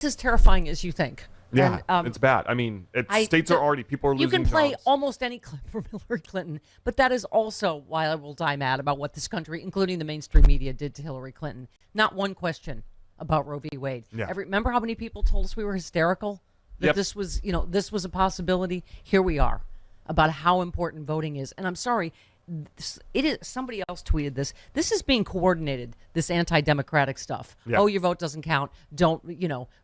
as terrifying as you think. Yeah, and, it's bad. I mean, states are already, people are losing jobs. You can play almost any clip from Hillary Clinton, but that is also why I will die mad about what this country, including the mainstream media, did to Hillary Clinton. Not one question about Roe v. Wade. Yeah. Remember how many people told us we were hysterical? That this was, this was a possibility? Here we are, about how important voting is. And I'm sorry, it is. Somebody else tweeted this. This is being coordinated, this anti-democratic stuff. Yeah. Oh, your vote doesn't count. Don't,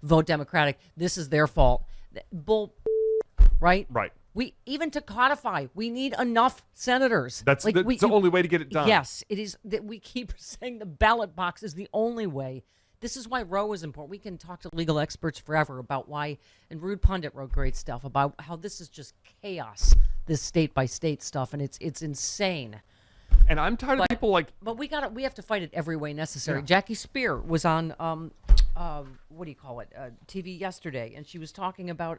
vote Democratic. This is their fault. Bull, right? Right. Even to codify, we need enough senators. That's the only way to get it done. Yes, it is. That we keep saying the ballot box is the only way. This is why Roe is important. We can talk to legal experts forever about why, and Rude Pundit wrote great stuff about how this is just chaos, this state by state stuff, and it's insane. And I'm tired of people like. But we have to fight it every way necessary. Yeah. Jackie Spear was on what do you call it, TV yesterday, and she was talking about.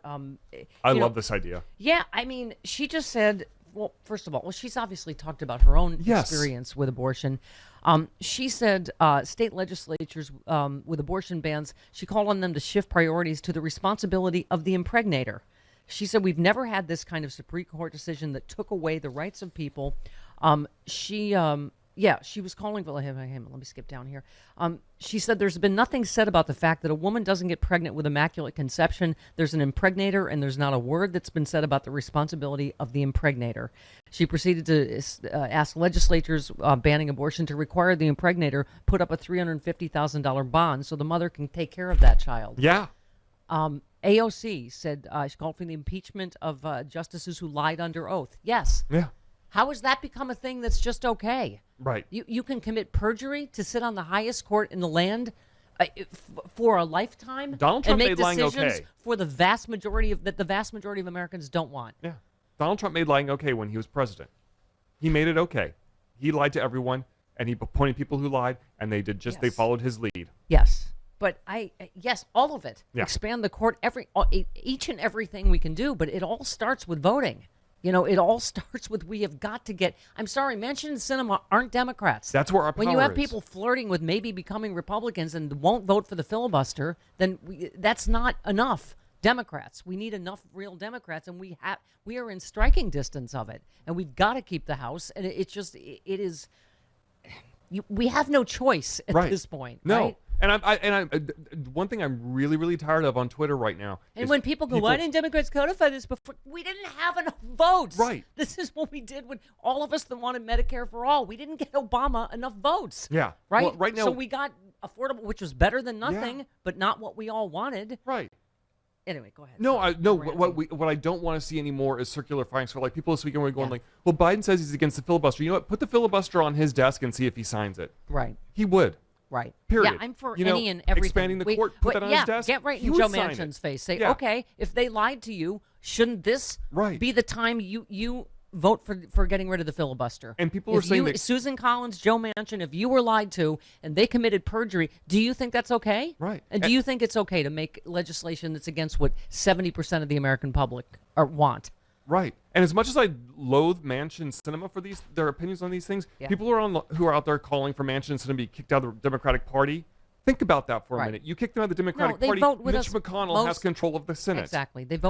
I love this idea. Yeah, I mean, she just said. Well, first of all, she's obviously talked about her own experience with abortion. She said state legislatures with abortion bans, she called on them to shift priorities to the responsibility of the impregnator. She said, we've never had this kind of Supreme Court decision that took away the rights of people. She was calling for, let me skip down here. She said there's been nothing said about the fact that a woman doesn't get pregnant with immaculate conception. There's an impregnator, and there's not a word that's been said about the responsibility of the impregnator. She proceeded to ask legislatures banning abortion to require the impregnator put up a $350,000 bond so the mother can take care of that child. Yeah. A.O.C. said she called for the impeachment of justices who lied under oath. Yes. Yeah. How has that become a thing that's just okay? Right. You can commit perjury to sit on the highest court in the land for a lifetime. Donald Trump and make made lying decisions okay. for the vast majority of Americans don't want. Yeah. Donald Trump made lying okay when he was president. He made it okay. He lied to everyone, and he appointed people who lied, and they they followed his lead. Yes. But all of it. Yeah. Expand the court, each and everything we can do, but it all starts with voting. It all starts with we have got to get. I'm sorry, Manchin and Sinema aren't Democrats. That's where our power is. When you have people flirting with maybe becoming Republicans and won't vote for the filibuster, then that's not enough Democrats. We need enough real Democrats, and we are in striking distance of it, and we've got to keep the House. And it is. We have no choice at this point. No. Right? And one thing I'm really, really tired of on Twitter right now. And when people go, why didn't Democrats codify this before? We didn't have enough votes. Right. This is what we did with all of us that wanted Medicare for all. We didn't get Obama enough votes. Yeah. Right. Well, right now, so we got affordable, which was better than nothing, but not what we all wanted. Right. Anyway, go ahead. No, what I don't want to see anymore is circular filings. So like people this weekend were going like, well, Biden says he's against the filibuster. You know what? Put the filibuster on his desk and see if he signs it. Right. He would. Right. Period. Yeah, I'm for any and everything. Expanding the court, put that on his desk. Get right in Joe Manchin's face. Say, okay, if they lied to you, shouldn't this be the time you vote for getting rid of the filibuster? And people are saying that Susan Collins, Joe Manchin, if you were lied to and they committed perjury, do you think that's okay? Right. And do you think it's okay to make legislation that's against what 70% of the American public want? Right. And as much as I loathe Manchin Sinema for their opinions on these things, people who are out there calling for Manchin and Sinema to be kicked out of the Democratic Party, think about that for a minute. You kick them out of the Democratic Party, Mitch McConnell has control of the Senate. Exactly. They vote